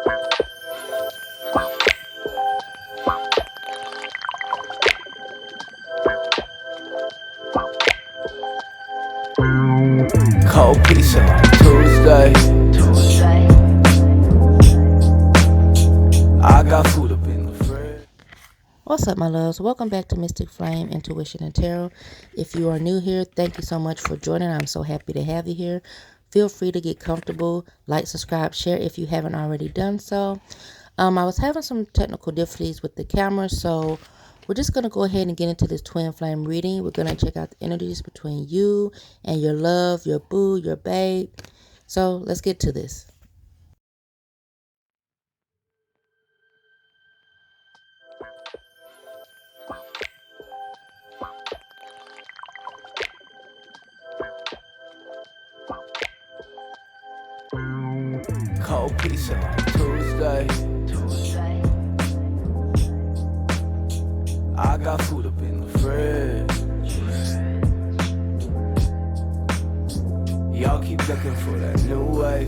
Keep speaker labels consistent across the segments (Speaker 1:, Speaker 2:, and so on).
Speaker 1: Cold pizza like Tuesday. I got food up in the fridge.
Speaker 2: What's up, my loves? Welcome back to Mystic Flame, Intuition, and Tarot. If you are new here, thank you so much for joining. I'm so happy to have you here. Feel free to get comfortable, like, subscribe, share if you haven't already done so. I was having some technical difficulties with the camera, so we're just going to go ahead and get into this twin flame reading. We're going to check out the energies between you and your love, your boo, your babe. So let's get to this.
Speaker 1: Cold pizza like Tuesday. I got food up in the fridge. Y'all keep looking for that new way.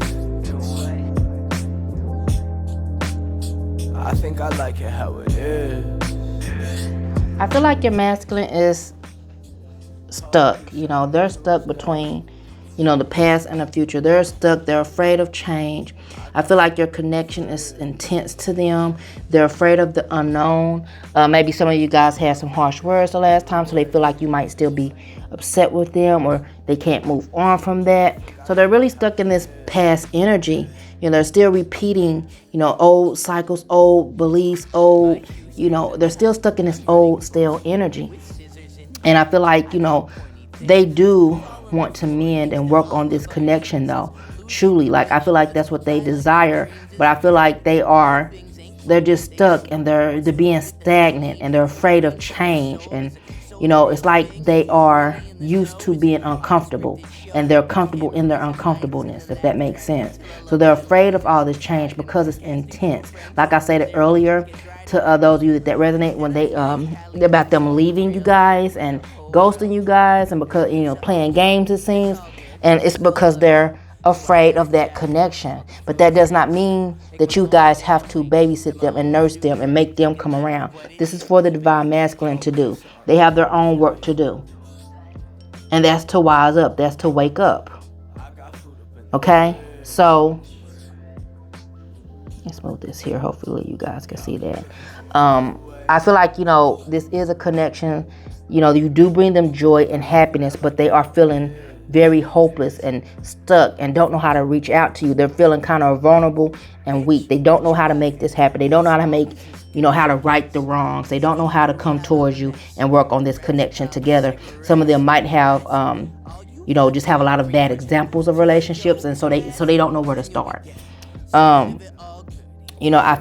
Speaker 1: I think I like it how it is.
Speaker 2: I feel like your masculine is stuck. They're stuck between, the past and the future. They're stuck. They're afraid of change. I feel like your connection is intense to them. They're afraid of the unknown. Maybe some of you guys had some harsh words the last time, so they feel like you might still be upset with them, or they can't move on from that. So they're really stuck in this past energy. They're still repeating, old cycles, old beliefs, old, they're still stuck in this old stale energy. And I feel like, they do want to mend and work on this connection, though. Truly, like, I feel like that's what they desire, but I feel like they're just stuck, and they're being stagnant, and they're afraid of change. And it's like they are used to being uncomfortable, and they're comfortable in their uncomfortableness, if that makes sense. So they're afraid of all this change because it's intense. Like I said earlier, to those of you that resonate, when they about them leaving you guys and ghosting you guys, and because playing games, it seems, and it's because they're afraid of that connection. But that does not mean that you guys have to babysit them and nurse them and make them come around. This is for the divine masculine to do. They have their own work to do, and that's to wise up. That's to wake up. Okay, so let's move this here. Hopefully you guys can see that. I feel like, this is a connection. You do bring them joy and happiness, but they are feeling very hopeless and stuck and don't know how to reach out to you. They're feeling kind of vulnerable and weak. They don't know how to make this happen. They don't know how to make, how to right the wrongs. They don't know how to come towards you and work on this connection together. Some of them might have, just have a lot of bad examples of relationships, and so they don't know where to start. I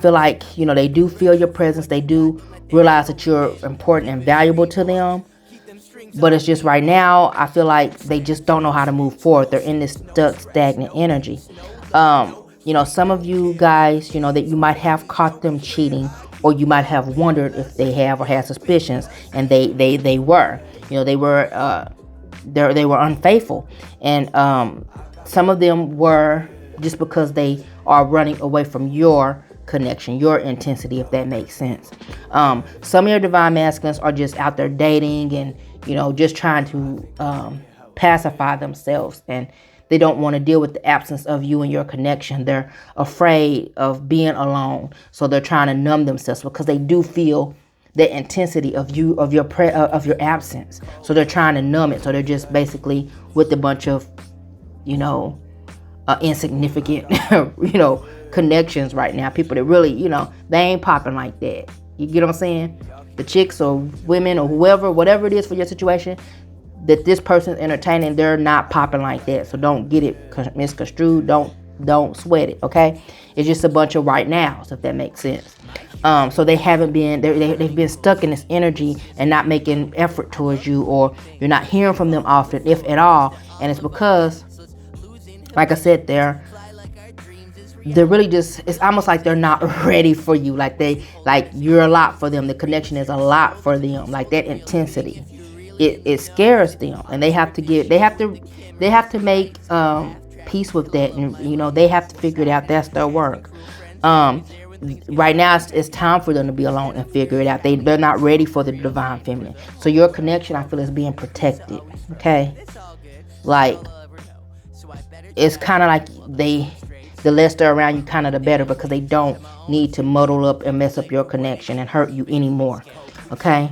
Speaker 2: feel like, they do feel your presence. They do realize that you're important and valuable to them. But it's just right now, I feel like they just don't know how to move forward. They're in this stuck, stagnant energy. Some of you guys, that you might have caught them cheating, or you might have wondered if they have or had suspicions, and they were. They were unfaithful. And some of them were just because they are running away from your connection, your intensity, if that makes sense. Some of your divine masculines are just out there dating and, just trying to pacify themselves, and they don't want to deal with the absence of you and your connection. They're afraid of being alone, so they're trying to numb themselves because they do feel the intensity of your absence. So they're trying to numb it. So they're just basically with a bunch of, insignificant, connections right now. People that really, they ain't popping like that. You get what I'm saying? The chicks or women or whatever it is for your situation that this person's entertaining, they're not popping like that. So don't get it misconstrued. Don't sweat it, okay? It's just a bunch of right nows, if that makes sense. So they haven't been, they've been stuck in this energy and not making effort towards you, or you're not hearing from them often, if at all. And it's because, like I said, they're really just, it's almost like they're not ready for you. Like you're a lot for them. The connection is a lot for them. Like that intensity, it scares them, and they have to make peace with that, and they have to figure it out. That's their work. Right now it's time for them to be alone and figure it out. They're not ready for the divine feminine. So your connection, I feel, is being protected. Okay, like it's kind of like the less they're around you, kind of the better, because they don't need to muddle up and mess up your connection and hurt you anymore. Okay,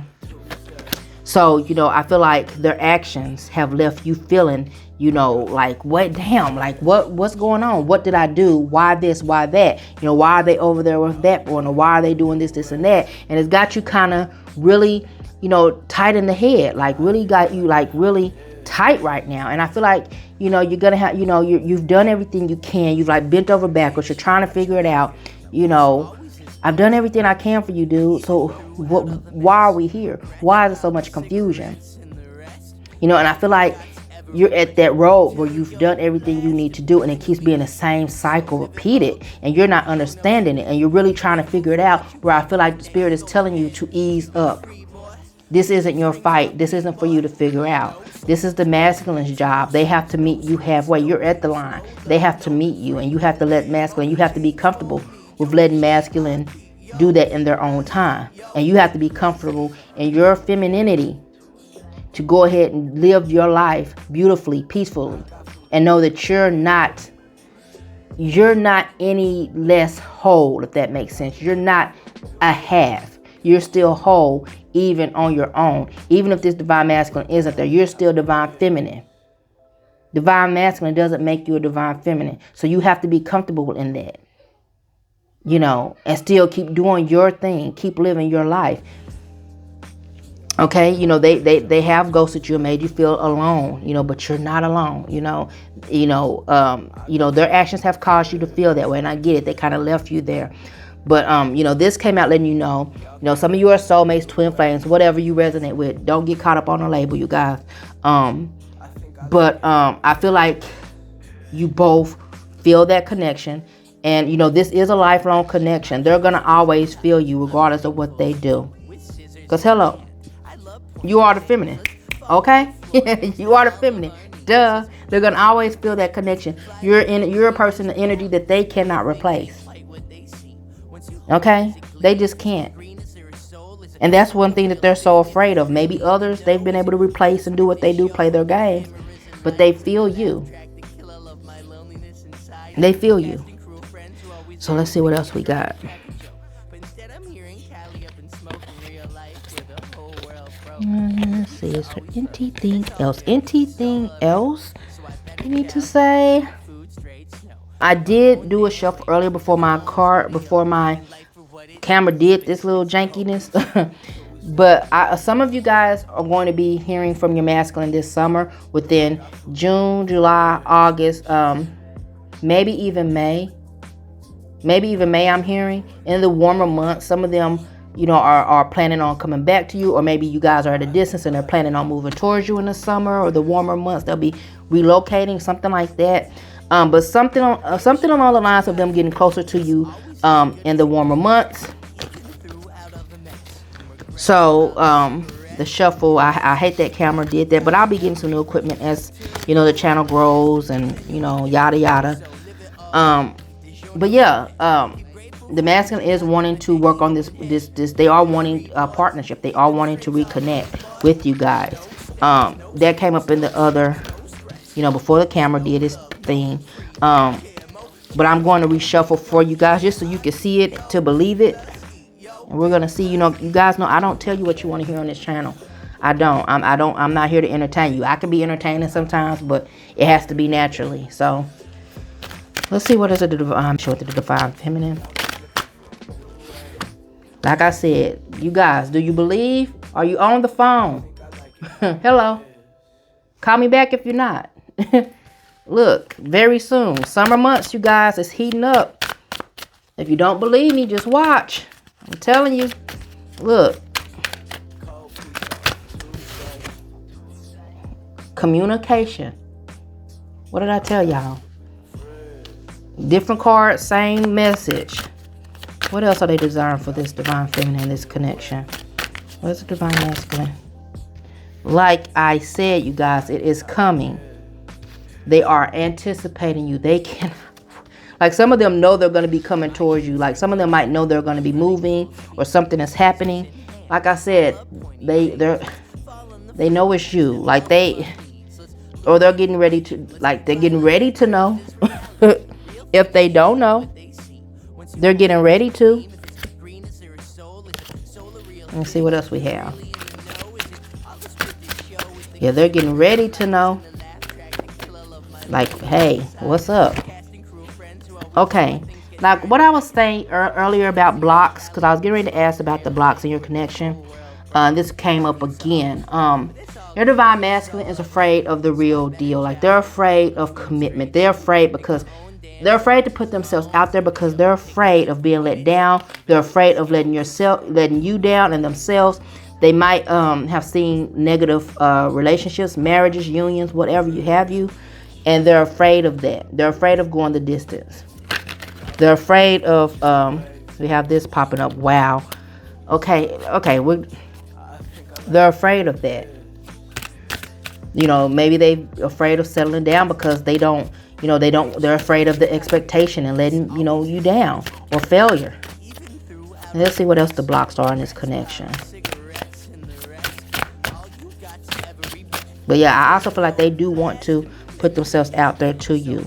Speaker 2: so I feel like their actions have left you feeling, like, what, damn, like what's going on? What did I do? Why this? Why that? Why are they over there with that one? Or why are they doing this and that? And it's got you kind of really, tight in the head, like really got you like really tight right now. And I feel like, you're gonna have, you've done everything you can. You've like bent over backwards. You're trying to figure it out. I've done everything I can for you, dude. So why are we here? Why is there so much confusion? And I feel like you're at that road where you've done everything you need to do, and it keeps being the same cycle repeated, and you're not understanding it, and you're really trying to figure it out, where I feel like the spirit is telling you to ease up. This isn't your fight. This isn't for you to figure out. This is the masculine's job. They have to meet you halfway. You're at the line. They have to meet you, and you have to let masculine, you have to be comfortable with letting masculine do that in their own time. And you have to be comfortable in your femininity to go ahead and live your life beautifully, peacefully, and know that you're not any less whole, if that makes sense. You're not a half. You're still whole, even on your own. Even if this divine masculine isn't there, you're still divine feminine. Divine masculine doesn't make you a divine feminine. So you have to be comfortable in that. And still keep doing your thing. Keep living your life. Okay, they have ghosted you and made you feel alone, but you're not alone, their actions have caused you to feel that way, and I get it. They kind of left you there. But, this came out letting you know, some of you are soulmates, twin flames, whatever you resonate with. Don't get caught up on the label, you guys. But I feel like you both feel that connection. And, this is a lifelong connection. They're going to always feel you regardless of what they do. Because, hello, you are the feminine. Okay? You are the feminine. Duh. They're going to always feel that connection. You're a person, the energy that they cannot replace. Okay? They just can't. And that's one thing that they're so afraid of. Maybe others they've been able to replace and do what they do, play their games. But they feel you. They feel you. So let's see what else we got. Let's see, is there anything else? Anything else you need to say? I did do a shuffle earlier before my camera did this little jankiness. But some of you guys are going to be hearing from your masculine this summer, within June, July, August, maybe even May. I'm hearing in the warmer months. Some of them, are planning on coming back to you, or maybe you guys are at a distance and they're planning on moving towards you in the summer or the warmer months. They'll be relocating, something like that. But something along the lines of them getting closer to you in the warmer months. So the shuffle, I hate that camera did that, but I'll be getting some new equipment as the channel grows and yada yada. But yeah, the masculine is wanting to work on this. They are wanting a partnership. They are wanting to reconnect with you guys. That came up in the other, before the camera did its thing. But I'm going to reshuffle for you guys just so you can see it to believe it. And we're going to see, you guys know I don't tell you what you want to hear on this channel. I don't. I'm not here to entertain you. I can be entertaining sometimes, but it has to be naturally. So let's see what is the divine feminine. Like I said, you guys, do you believe? Are you on the phone? Hello. Call me back if you're not. Look, very soon. Summer months, you guys, it's heating up. If you don't believe me, just watch. I'm telling you. Look. Communication. What did I tell y'all? Different card, same message. What else are they desiring for this divine feminine, this connection? What is the divine masculine? Like I said, you guys, it is coming. They are anticipating you. They can, Like some of them know they're going to be coming towards you. Like some of them might know they're going to be moving or something is happening. Like I said, they know it's you. Like they're getting ready to know. If they don't know, they're getting ready to. Let's see what else we have. Yeah, they're getting ready to know. Like, hey, what's up? Okay. Like what I was saying earlier about blocks, because I was getting ready to ask about the blocks in your connection. This came up again. Your divine masculine is afraid of the real deal. Like they're afraid of commitment. They're afraid because they're afraid to put themselves out there because they're afraid of being let down. They're afraid of letting you down and themselves. They might have seen negative relationships, marriages, unions, whatever you. And they're afraid of that. They're afraid of going the distance. They're afraid of, we have this popping up. Wow. Okay. They're afraid of that. You know, maybe they're afraid of settling down because they're afraid of the expectation and letting, you down or failure. Let's see what else the blocks are in this connection. But yeah, I also feel like they do want to put themselves out there to you.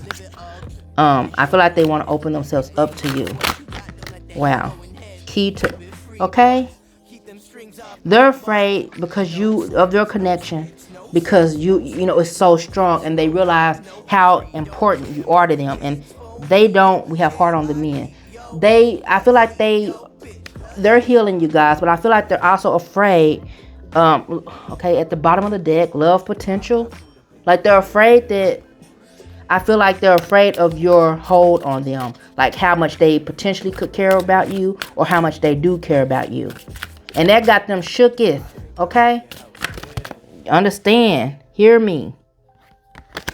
Speaker 2: I feel like they want to open themselves up to you. Wow. Okay? They're afraid because of your connection, because it's so strong, and they realize how important you are to them, and we have heart on the men. I feel like they're healing you guys, but I feel like they're also afraid. Okay, at the bottom of the deck, love potential. Like they're afraid I feel like they're afraid of your hold on them. Like how much they potentially could care about you or how much they do care about you. And that got them shooketh. Okay? Understand. Hear me.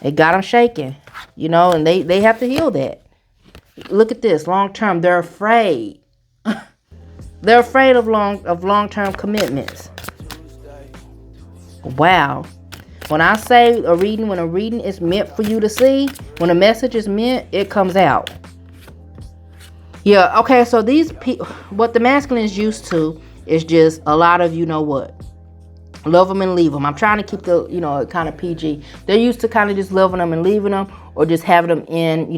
Speaker 2: It got them shaking. And they have to heal that. Look at this. Long term. They're afraid. They're afraid of long-term commitments. Wow. When I say when a reading is meant for you to see, when a message is meant, it comes out. Yeah, okay, so these people, what the masculine is used to is just a lot of, love them and leave them. I'm trying to keep the, kind of PG. They're used to kind of just loving them and leaving them, or just having them in,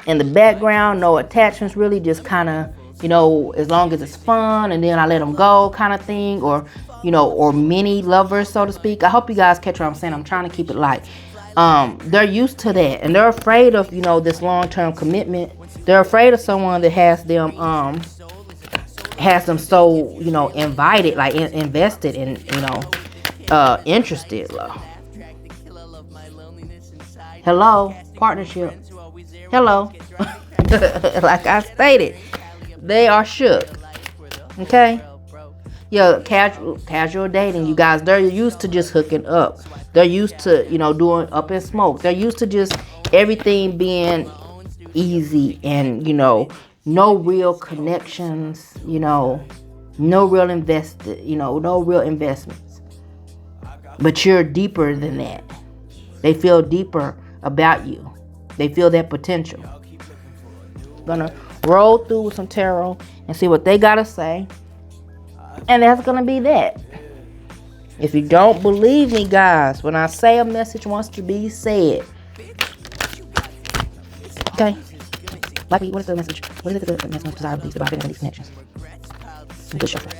Speaker 2: in the background, no attachments really, just kind of, as long as it's fun, and then I let them go kind of thing, or mini lovers, so to speak. I hope you guys catch what I'm saying. I'm trying to keep it light. They're used to that, and they're afraid of, this long-term commitment. They're afraid of someone that has them so, invited, like invested and, interested. Hello, partnership. Hello. Like I stated, they are shook. Okay? Yeah, casual dating, you guys. They're used to just hooking up. They're used to, doing up in smoke. They're used to just everything being easy and, no real connections, no real no real investments. But you're deeper than that. They feel deeper about you. They feel that potential. Gonna roll through with some tarot and see what they gotta say. And that's gonna be that. If you don't believe me, guys, when I say a message wants to be said, okay? Like, what is the message? What is it the message desire of these divine these connections? Good shuffle.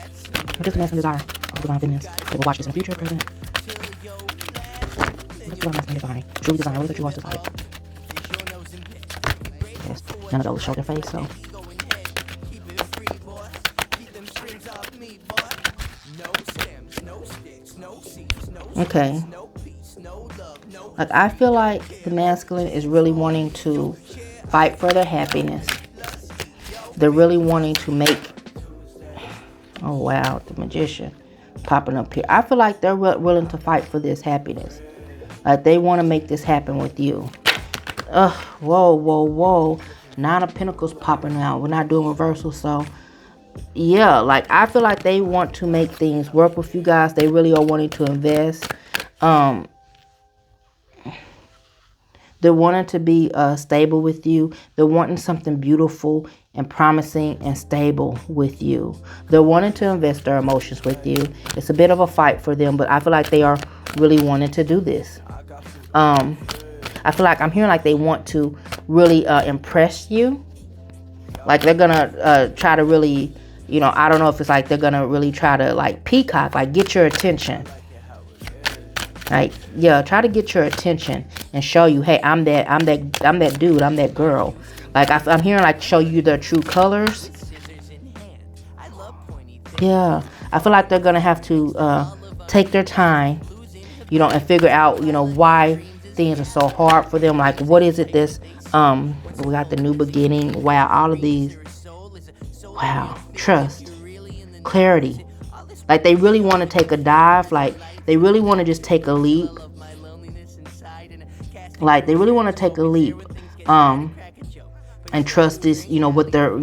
Speaker 2: What is the message desire of divine feminines? They will watch this in the future, present. What's the message divine? Truly desire. What is it you want to desire? Yes. None of those show their face, so. Okay. Like, I feel like the masculine is really wanting to fight for their happiness. They're really wanting to make... Oh, wow. The magician popping up here. I feel like they're willing to fight for this happiness. Like, they want to make this happen with you. Ugh. Whoa. 9 of Pentacles popping out. We're not doing reversals, so... Yeah, like, I feel like they want to make things work with you guys. They really are wanting to invest. They're wanting to be stable with you. They're wanting something beautiful and promising and stable with you. They're wanting to invest their emotions with you. It's a bit of a fight for them, but I feel like they are really wanting to do this. I feel like I'm hearing like they want to really impress you. Like they're gonna try to really, I don't know if it's like they're gonna really try to like peacock, like get your attention. Like, yeah, try to get your attention and show you, hey, I'm that dude, I'm that girl. Like I'm hearing like show you their true colors. Yeah, I feel like they're gonna have to take their time, and figure out, why things are so hard for them. Like, what is it this, we got the new beginning. Wow, all of these. Wow, trust, clarity. Like, they really want to take a dive. Like, they really want to just take a leap. Like, they really want to take a leap. And trust this, what their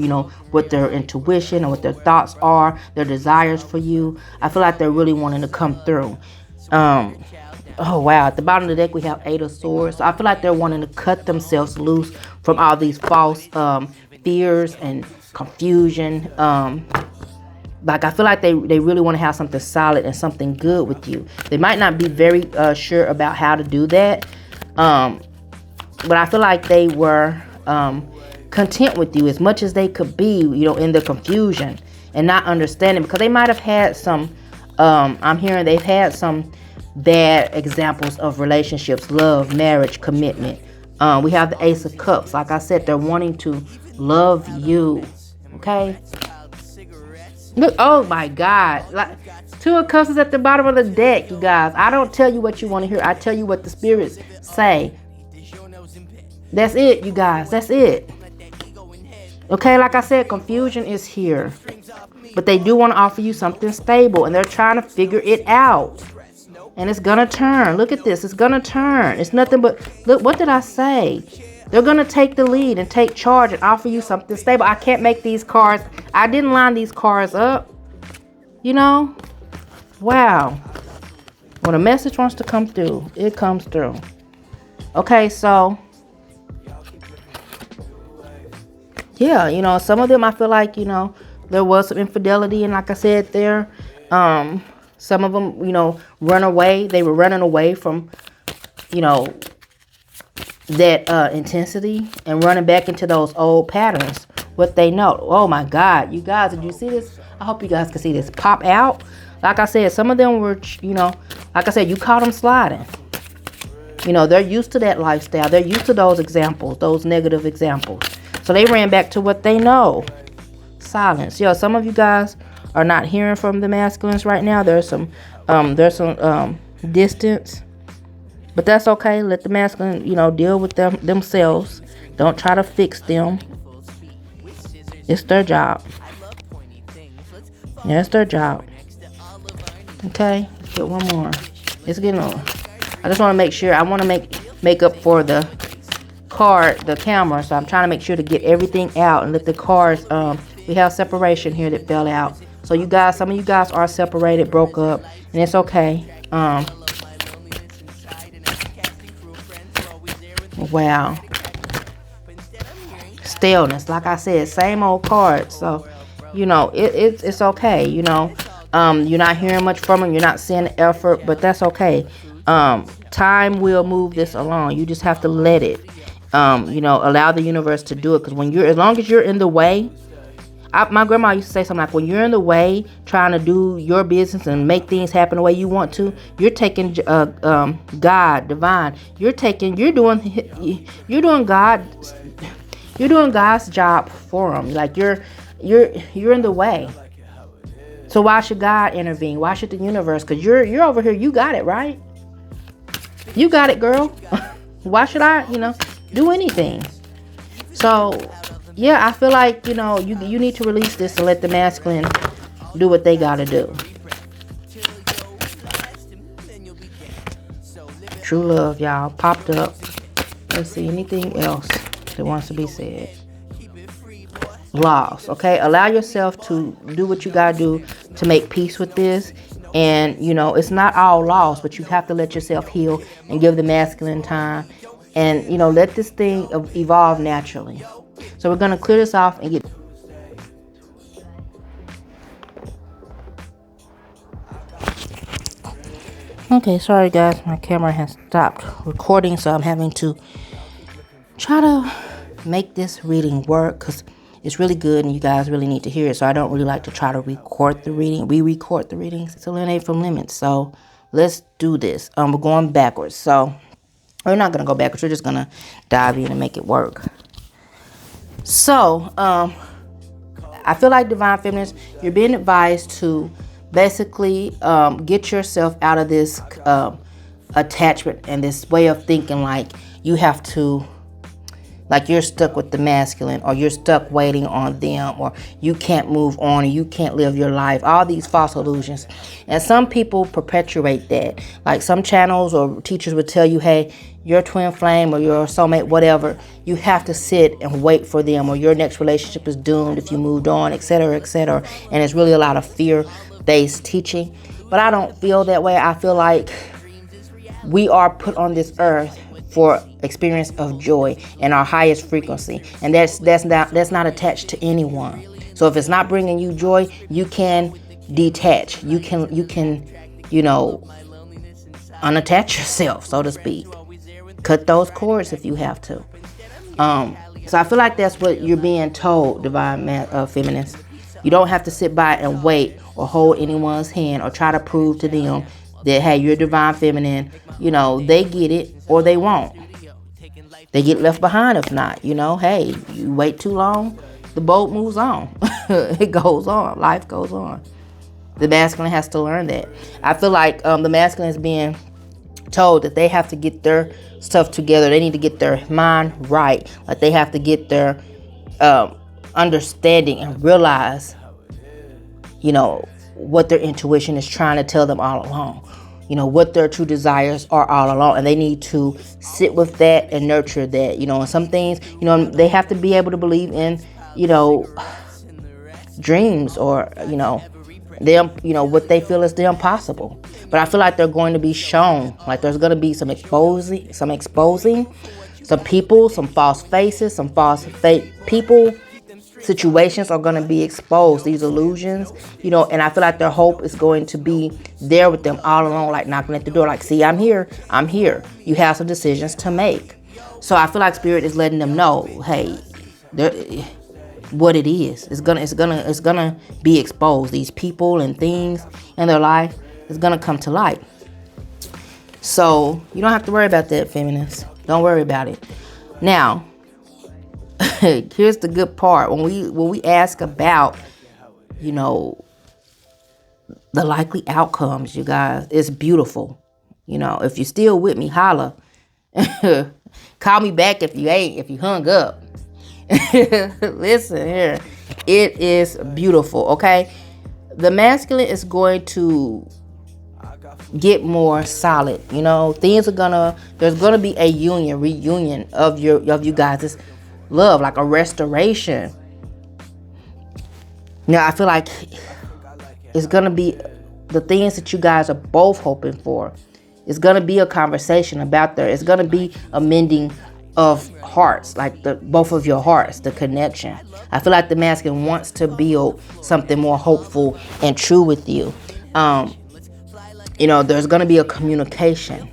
Speaker 2: intuition and what their thoughts are, their desires for you. I feel like they're really wanting to come through. Oh, wow. At the bottom of the deck, we have 8 of Swords. So I feel like they're wanting to cut themselves loose from all these false fears and confusion. Like, I feel like they really want to have something solid and something good with you. They might not be very sure about how to do that. But I feel like they were content with you as much as they could be, in the confusion and not understanding. Because they might have had some, I'm hearing they've had some bad examples of relationships, love, marriage, commitment. We have the Ace of Cups. Like I said, they're wanting to love you. Okay. Look, oh my God. Like, 2 of Cups is at the bottom of the deck, you guys. I don't tell you what you want to hear. I tell you what the spirits say. That's it, you guys. That's it. Okay, like I said, confusion is here. But they do want to offer you something stable, and they're trying to figure it out. And it's going to turn. Look at this. It's going to turn. It's nothing but, look, what did I say? They're going to take the lead and take charge and offer you something stable. I can't make these cards. I didn't line these cards up. Wow. When a message wants to come through, it comes through. Okay, so. Yeah, some of them I feel like, there was some infidelity. And like I said there, some of them, run away. They were running away from, that intensity and running back into those old patterns. What they know. Oh my God, you guys, did you see this? I hope you guys can see this pop out. Like I said, some of them were, like I said, you caught them sliding. They're used to that lifestyle. They're used to those examples, those negative examples. So they ran back to what they know. Silence. Some of you guys are not hearing from the masculines right now. There's some distance, but that's okay. Let the masculine, deal with them themselves. Don't try to fix them. It's their job. Yeah, it's their job. Okay, let's get one more. It's getting on. I just want to make sure. I want to make up for the card, the camera. So I'm trying to make sure to get everything out and let the cards. We have separation here that fell out. So you guys, some of you guys are separated, broke up, and it's okay. Wow. Staleness, like I said, same old card. So, it's okay. You're not hearing much from them. You're not seeing the effort, but that's okay. Time will move this along. You just have to let it. Allow the universe to do it. Because as long as you're in the way. My grandma used to say something like, when you're in the way trying to do your business and make things happen the way you want to, you're taking God, divine. You're doing God's job for them. Like you're in the way. So why should God intervene? Why should the universe? Because you're over here. You got it, right? You got it, girl. Why should I, do anything? So. Yeah, I feel like, you need to release this and let the masculine do what they got to do. True love, y'all, popped up. Let's see, anything else that wants to be said. Loss, okay? Allow yourself to do what you got to do to make peace with this. And, it's not all lost, but you have to let yourself heal and give the masculine time. and, you know, let this thing evolve naturally. So we're going to clear this off and get... Okay, sorry guys, my camera has stopped recording, so I'm having to try to make this reading work because it's really good and you guys really need to hear it. So I don't really like to try to record the reading, re-record the readings. It's eliminate from limits. So let's do this. We're going backwards. So we're not gonna go backwards. We're just gonna dive in and make it work. So I feel like Divine Feminines, you're being advised to basically get yourself out of this attachment and this way of thinking like you have to, like you're stuck with the masculine, or you're stuck waiting on them, or you can't move on, or you can't live your life. All these false illusions. And some people perpetuate that. Like some channels or teachers would tell you, hey, your twin flame or your soulmate, whatever, you have to sit and wait for them, or your next relationship is doomed if you moved on, etc., etc. And it's really a lot of fear-based teaching. But I don't feel that way. I feel like we are put on this earth for experience of joy and our highest frequency, and that's not attached to anyone. So if it's not bringing you joy, you can detach. You can unattach yourself, so to speak. Cut those cords if you have to. So I feel like that's what you're being told, Divine Feminines. You don't have to sit by and wait or hold anyone's hand or try to prove to them that, hey, you're Divine Feminine. You know, they get it or they won't. They get left behind if not. You know, hey, you wait too long, the boat moves on. It goes on. Life goes on. The masculine has to learn that. I feel like the masculine is being told that they have to get their stuff together. They need to get their mind right. Like they have to get their understanding and realize, you know, what their intuition is trying to tell them all along. You know, what their true desires are all along. And they need to sit with that and nurture that. You know, and some things, you know, they have to be able to believe in, you know, dreams, or, you know, them, you know, what they feel is the impossible. But I feel like they're going to be shown. Like there's going to be some exposing, some people, some false faces, some false fake people. Situations are going to be exposed, these illusions, you know, and I feel like their hope is going to be there with them all along, like knocking at the door, like, see, I'm here. You have some decisions to make. So I feel like Spirit is letting them know, hey, what it is. It's gonna be exposed. These people and things in their life is gonna come to light. So you don't have to worry about that, feminists. Don't worry about it. Now, here's the good part. When we ask about, you know, the likely outcomes, you guys, it's beautiful. You know, if you're still with me, holla. Call me back if you ain't, if you hung up. Listen here. It is beautiful, okay? The masculine is going to get more solid. You know, there's gonna be a reunion of you guys' love, like a restoration. Now I feel like it's gonna be the things that you guys are both hoping for. It's gonna be a conversation about there. It's gonna be a mending of hearts, like both of your hearts, the connection. I feel like the masculine wants to build something more hopeful and true with you. You know, there's gonna be a communication.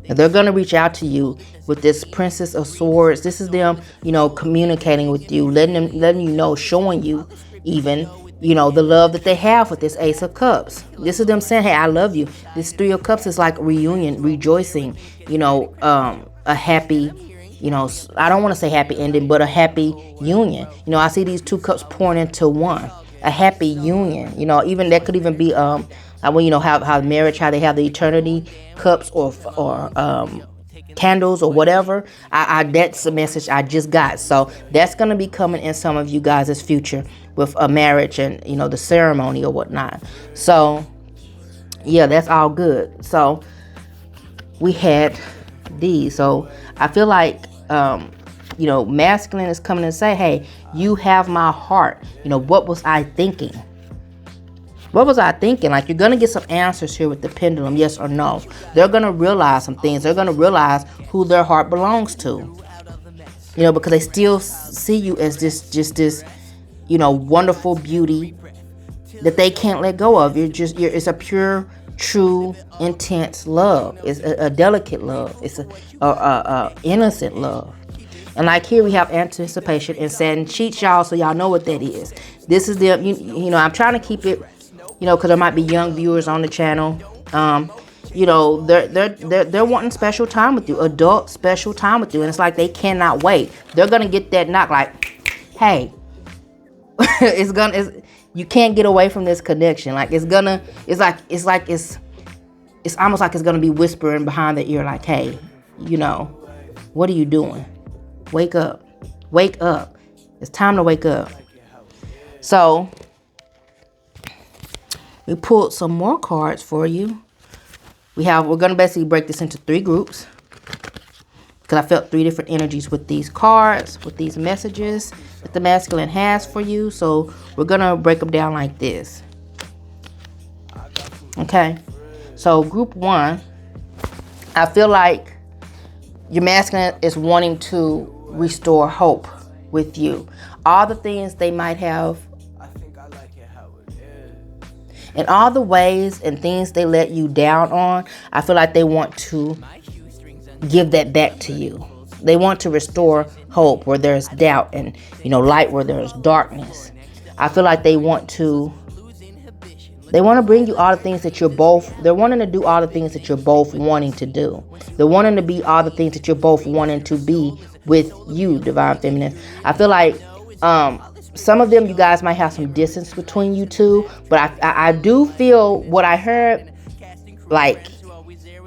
Speaker 2: They're going to reach out to you with this Princess of Swords. This is them, you know, communicating with you, letting you know, showing you even, you know, the love that they have with this Ace of Cups. This is them saying, hey, I love you. This Three of Cups is like reunion, rejoicing, you know, a happy, you know, I don't want to say happy ending, but a happy union. You know, I see these two cups pouring into one, a happy union. You know, even that could even be, when you know how marriage, how they have the eternity cups or candles or whatever. That's a message I just got. So that's gonna be coming in some of you guys' future with a marriage and, you know, the ceremony or whatnot. So yeah, that's all good. So we had these. So I feel like you know, masculine is coming and say, hey, you have my heart. You know, what was I thinking? What was I thinking? Like, you're going to get some answers here with the pendulum, yes or no. They're going to realize some things. They're going to realize who their heart belongs to. You know, because they still see you as this, you know, wonderful beauty that they can't let go of. It's a pure, true, intense love. It's a delicate love. It's a innocent love. And like here we have anticipation and satin sheets, y'all, so y'all know what that is. This is the, you know, I'm trying to keep it, you know, because there might be young viewers on the channel. You know, they're wanting special time with you, adult special time with you, and it's like they cannot wait. They're gonna get that knock, like, hey, you can't get away from this connection. Like it's almost like it's gonna be whispering behind the ear, like, hey, you know, what are you doing? Wake up, wake up. It's time to wake up. So we pulled some more cards for you. We're going to basically break this into 3 groups, because I felt 3 different energies with these cards, with these messages that the masculine has for you. So we're going to break them down like this. Okay. So group 1, I feel like your masculine is wanting to restore hope with you. All the things they might have, and all the ways and things they let you down on, I feel like they want to give that back to you. They want to restore hope where there's doubt, and, you know, light where there's darkness. I feel like they want to bring you all the things that they're wanting to do all the things that you're both wanting to do. They're wanting to be all the things that you're both wanting to be with you, Divine Feminine. I feel like some of them, you guys might have some distance between you two, but I do feel what I heard, like,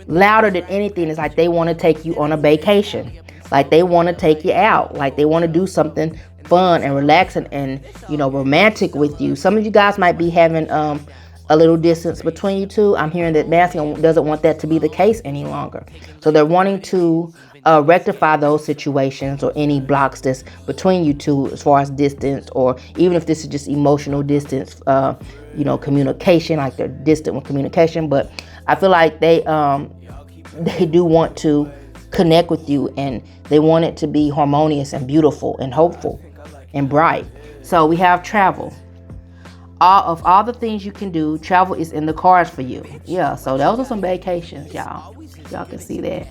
Speaker 2: louder than anything, is like they want to take you on a vacation. Like they want to take you out. Like they want to do something fun and relaxing and, you know, romantic with you. Some of you guys might be having a little distance between you two. I'm hearing that masculine doesn't want that to be the case any longer. So they're wanting to rectify those situations or any blocks that's between you two as far as distance, or even if this is just emotional distance, you know, communication, like they're distant with communication. But I feel like they do want to connect with you, and they want it to be harmonious and beautiful and hopeful and bright. So we have travel. All the things you can do, travel is in the cards for you. Yeah, so those are some vacations, y'all. Y'all can see that.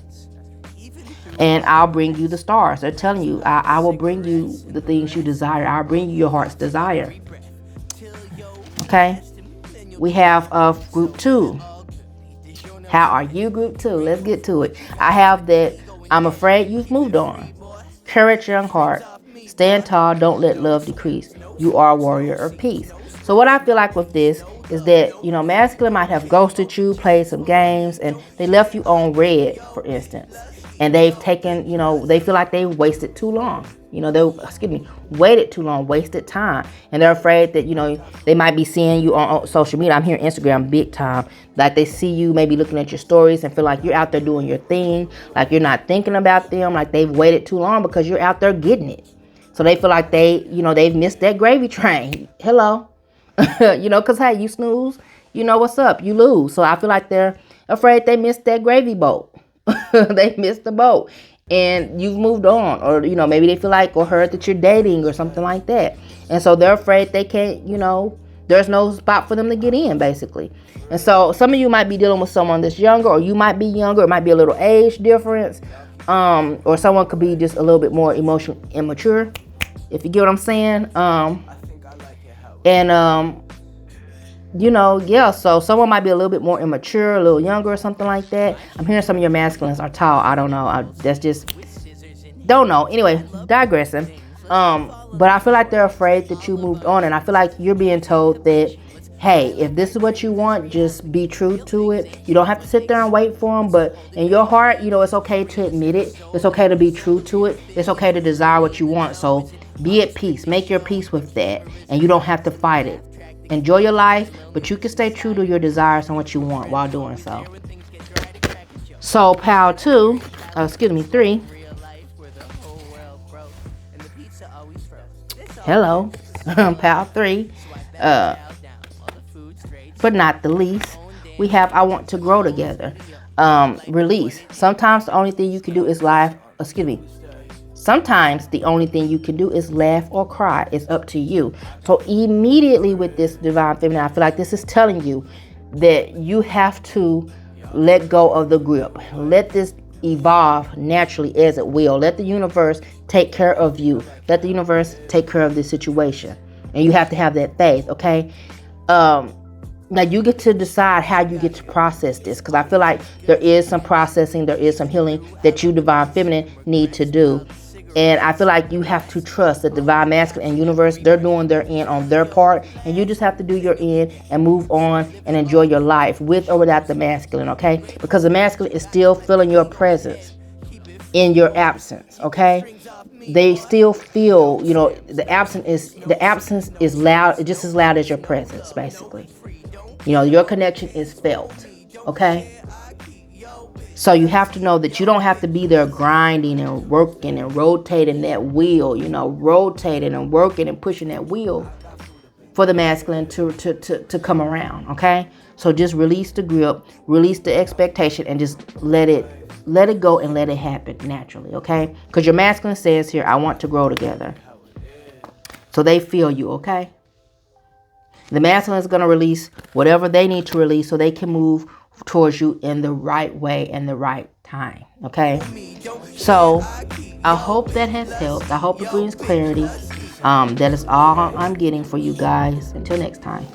Speaker 2: And I'll bring you the stars. They're telling you, I will bring you the things you desire. I'll bring you your heart's desire. Okay. We have group 2. How are you, group 2? Let's get to it. I have that I'm afraid you've moved on. Courage, young heart. Stand tall. Don't let love decrease. You are a warrior of peace. So what I feel like with this is that, you know, masculine might have ghosted you, played some games, and they left you on red, for instance. And they've taken, you know, they feel like they wasted too long. You know, waited too long, wasted time. And they're afraid that, you know, they might be seeing you on social media. I'm here on Instagram big time. Like they see you maybe looking at your stories and feel like you're out there doing your thing. Like you're not thinking about them. Like they've waited too long because you're out there getting it. So they feel like they've missed that gravy train. Hello. You know, because, hey, you snooze, you know what's up. You lose. So I feel like they're afraid they missed that gravy boat. They missed the boat and you've moved on, or, you know, maybe they feel like or heard that you're dating or something like that. And so they're afraid they can't, you know, there's no spot for them to get in, basically. And so some of you might be dealing with someone that's younger, or you might be younger. It might be a little age difference. Or someone could be just a little bit more emotionally immature, if you get what I'm saying. You know, yeah, so someone might be a little bit more immature, a little younger or something like that. I'm hearing some of your masculines are tall. I don't know. Don't know. Anyway, digressing. But I feel like they're afraid that you moved on. And I feel like you're being told that, hey, if this is what you want, just be true to it. You don't have to sit there and wait for them. But in your heart, you know, it's okay to admit it. It's okay to be true to it. It's okay to desire what you want. So be at peace. Make your peace with that. And you don't have to fight it. Enjoy your life, but you can stay true to your desires and what you want while doing so. So, pile 3. Hello, pile 3. but not the least, we have I want to grow together. Release. Sometimes the only thing you can do is laugh. Excuse me. Sometimes the only thing you can do is laugh or cry. It's up to you. So immediately with this divine feminine, I feel like this is telling you that you have to let go of the grip. Let this evolve naturally as it will. Let the universe take care of you. Let the universe take care of the situation. And you have to have that faith, okay? Now you get to decide how you get to process this, because I feel like there is some processing, there is some healing that you, divine feminine, need to do. And I feel like you have to trust that divine masculine and universe, they're doing their end on their part, and you just have to do your end and move on and enjoy your life with or without the masculine, okay? Because the masculine is still feeling your presence in your absence, okay? They still feel, the absence is loud, just as loud as your presence, basically. Your connection is felt, okay? So you have to know that you don't have to be there grinding and working and rotating that wheel, rotating and working and pushing that wheel for the masculine to come around, okay? So just release the grip, release the expectation, and just let it go and let it happen naturally, okay? Because your masculine says here, I want to grow together. So they feel you, okay? The masculine is going to release whatever they need to release so they can move towards you in the right way and the right time, okay? So I hope that has helped. I hope it brings clarity. That is all I'm getting for you guys. Until next time.